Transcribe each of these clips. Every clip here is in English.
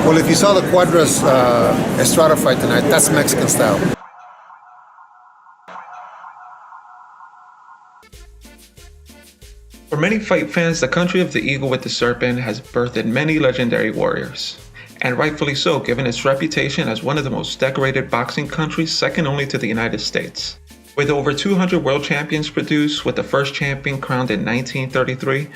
Well, if you saw the Cuadras Estrada fight tonight, that's Mexican style. For many fight fans, the country of the eagle with the serpent has birthed many legendary warriors. And rightfully so, given its reputation as one of the most decorated boxing countries, second only to the United States. With over 200 world champions produced, with the first champion crowned in 1933,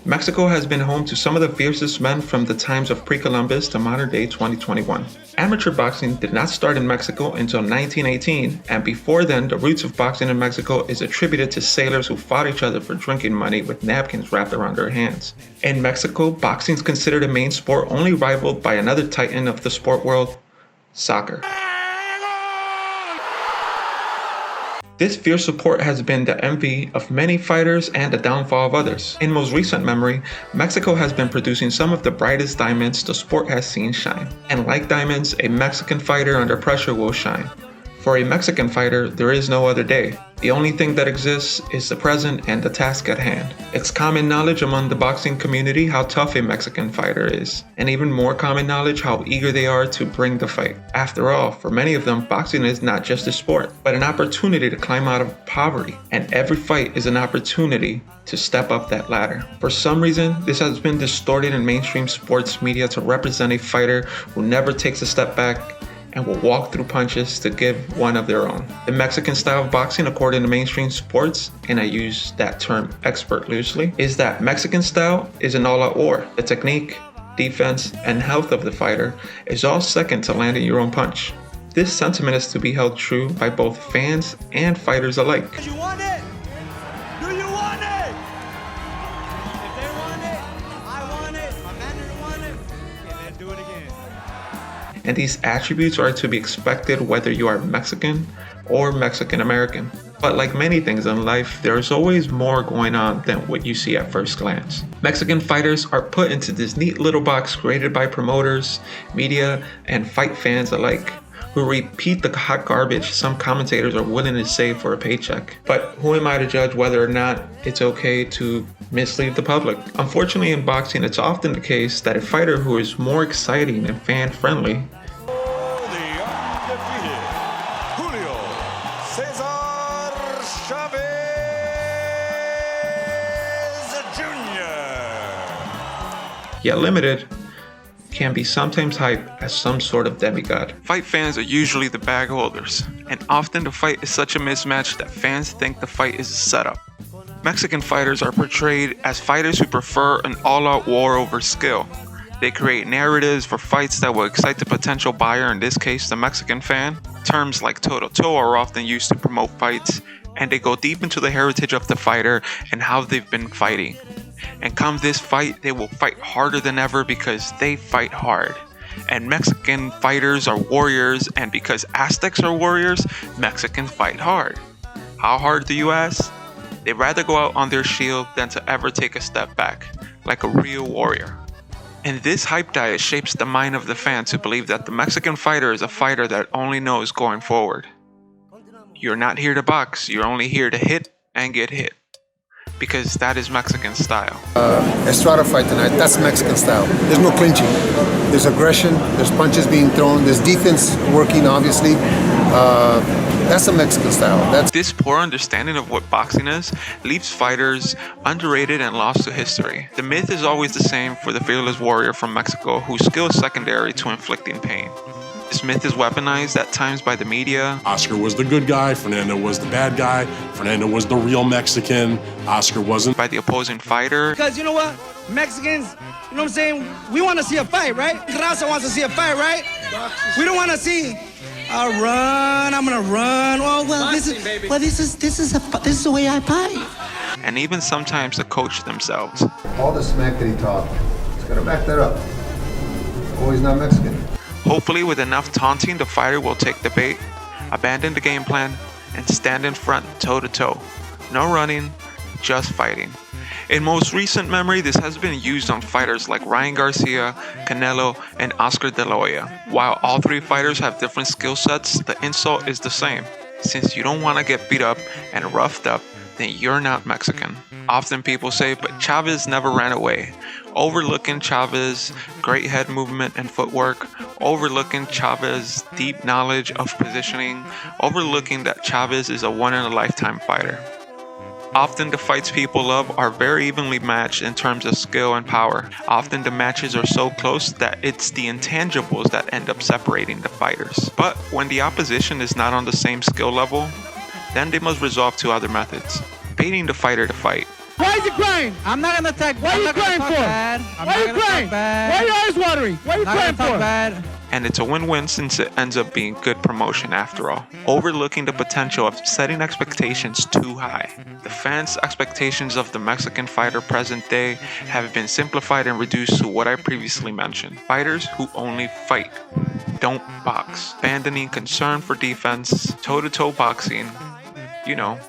Mexico has been home to some of the fiercest men from the times of pre-Columbus to modern day 2021. Amateur boxing did not start in Mexico until 1918, and before then, the roots of boxing in Mexico is attributed to sailors who fought each other for drinking money with napkins wrapped around their hands. In Mexico, boxing is considered a main sport, only rivaled by another titan of the sport world, soccer. This fierce support has been the envy of many fighters and the downfall of others. In most recent memory, Mexico has been producing some of the brightest diamonds the sport has seen shine. And like diamonds, a Mexican fighter under pressure will shine. For a Mexican fighter, there is no other day. The only thing that exists is the present and the task at hand. It's common knowledge among the boxing community how tough a Mexican fighter is, and even more common knowledge how eager they are to bring the fight. After all, for many of them, boxing is not just a sport, but an opportunity to climb out of poverty, and every fight is an opportunity to step up that ladder. For some reason, this has been distorted in mainstream sports media to represent a fighter who never takes a step back and will walk through punches to give one of their own. The Mexican style of boxing, according to mainstream sports, and I use that term expert loosely, is that Mexican style is an all-out war. The technique, defense, and health of the fighter is all second to landing your own punch. This sentiment is to be held true by both fans and fighters alike. Do you want it? Do you want it? If they want it, I want it. My manager want it. Okay, then do it again. And these attributes are to be expected whether you are Mexican or Mexican American. But like many things in life, there's always more going on than what you see at first glance. Mexican fighters are put into this neat little box created by promoters, media, and fight fans alike, who repeat the hot garbage some commentators are willing to say for a paycheck. But who am I to judge whether or not it's okay to mislead the public? Unfortunately, in boxing, it's often the case that a fighter who is more exciting and fan-friendly The undefeated Julio CESAR CHAVEZ Jr. yet limited can be sometimes hyped as some sort of demigod. Fight fans are usually the bag holders, and often the fight is such a mismatch that fans think the fight is a setup. Mexican fighters are portrayed as fighters who prefer an all-out war over skill. They create narratives for fights that will excite the potential buyer, in this case the Mexican fan. Terms like toe-to-toe are often used to promote fights, and they go deep into the heritage of the fighter and how they've been fighting. And come this fight, they will fight harder than ever because they fight hard. And Mexican fighters are warriors, and because Aztecs are warriors, Mexicans fight hard. How hard do you ask? They'd rather go out on their shield than to ever take a step back, like a real warrior. And this hype diet shapes the mind of the fan to believe that the Mexican fighter is a fighter that only knows going forward. You're not here to box, you're only here to hit and get hit. Because that is Mexican style. Estrada fight tonight, that's Mexican style. There's no clinching. There's aggression, there's punches being thrown, there's defense working, obviously. That's a Mexican style. This poor understanding of what boxing is leaves fighters underrated and lost to history. The myth is always the same for the fearless warrior from Mexico whose skill is secondary to inflicting pain. This myth is weaponized at times by the media. Oscar was the good guy, Fernando was the bad guy, Fernando was the real Mexican, Oscar wasn't. By the opposing fighter. Because you know what? Mexicans, you know what I'm saying? We want to see a fight, right? Raza wants to see a fight, right? We don't want to see I'll run, I'm gonna run. This is the way I fight. And even sometimes the coach themselves. All the smack that he talked, he's gonna back that up. Oh, he's not Mexican. Hopefully with enough taunting, the fighter will take the bait, abandon the game plan, and stand in front toe-to-toe. No running, just fighting. In most recent memory, this has been used on fighters like Ryan Garcia, Canelo, and Oscar De La Hoya. While all three fighters have different skill sets, the insult is the same. Since you don't want to get beat up and roughed up, then you're not Mexican. Often people say, but Chavez never ran away. overlooking Chavez's great head movement and footwork, overlooking Chavez's deep knowledge of positioning, overlooking that Chavez is a one-in-a-lifetime fighter. Often the fights people love are very evenly matched in terms of skill and power. Often the matches are so close that it's the intangibles that end up separating the fighters. But when the opposition is not on the same skill level, then they must resort to other methods, baiting the fighter to fight. Why is he crying? I'm not gonna talk. Why are you crying for? Why are you crying? Why are your eyes watering? Why are you crying for? Bad. And it's a win-win since it ends up being good promotion after all. Overlooking the potential of setting expectations too high. The fans' expectations of the Mexican fighter present day have been simplified and reduced to what I previously mentioned. Fighters who only fight, don't box, abandoning concern for defense, toe-to-toe boxing, you know,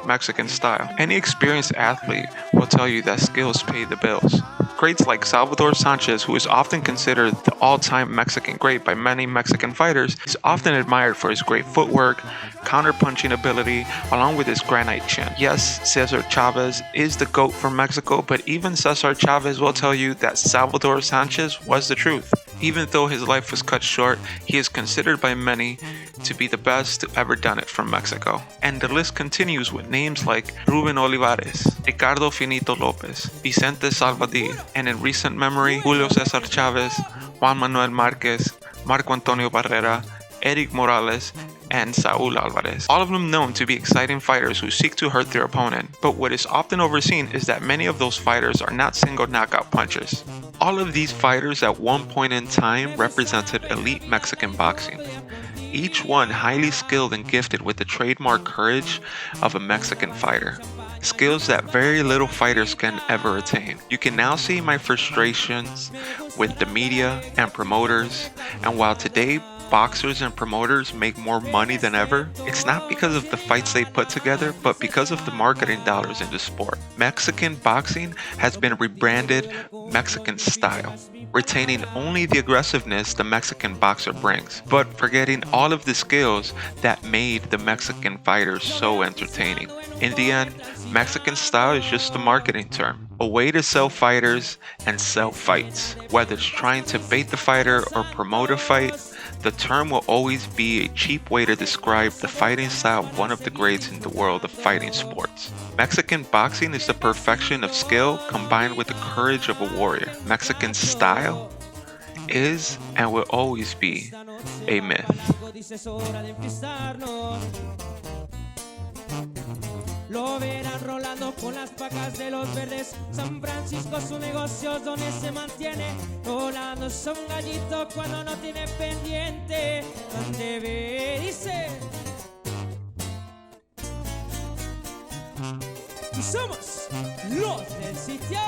Mexican style. Any experienced athlete will tell you that skills pay the bills. Greats like Salvador Sanchez, who is often considered the all-time Mexican great by many Mexican fighters, is often admired for his great footwork, counter-punching ability, along with his granite chin. Yes, Cesar Chavez is the GOAT from Mexico, but even Cesar Chavez will tell you that Salvador Sanchez was the truth. Even though his life was cut short, he is considered by many to be the best to ever done it from Mexico. And the list continues with names like Ruben Olivares, Ricardo Finito Lopez, Vicente Salvador, and in recent memory, Julio Cesar Chavez, Juan Manuel Marquez, Marco Antonio Barrera, Eric Morales, and Saul Alvarez. All of them known to be exciting fighters who seek to hurt their opponent. But what is often overseen is that many of those fighters are not single knockout punchers. All of these fighters at one point in time represented elite Mexican boxing. Each one highly skilled and gifted with the trademark courage of a Mexican fighter. Skills that very little fighters can ever attain. You can now see my frustrations with the media and promoters, and while today boxers and promoters make more money than ever, it's not because of the fights they put together, but because of the marketing dollars in the sport. Mexican boxing has been rebranded Mexican style, retaining only the aggressiveness the Mexican boxer brings, but forgetting all of the skills that made the Mexican fighters so entertaining. In the end, Mexican style is just a marketing term, a way to sell fighters and sell fights. Whether it's trying to bait the fighter or promote a fight, the term will always be a cheap way to describe the fighting style of one of the greats in the world of fighting sports. Mexican boxing is the perfection of skill combined with the courage of a warrior. Mexican style is and will always be a myth. Lo verán rolando con las pacas de los verdes. San Francisco su negocio donde se mantiene. Rolando son gallito cuando no tiene pendiente. Donde ve dice. Y somos los del sitio.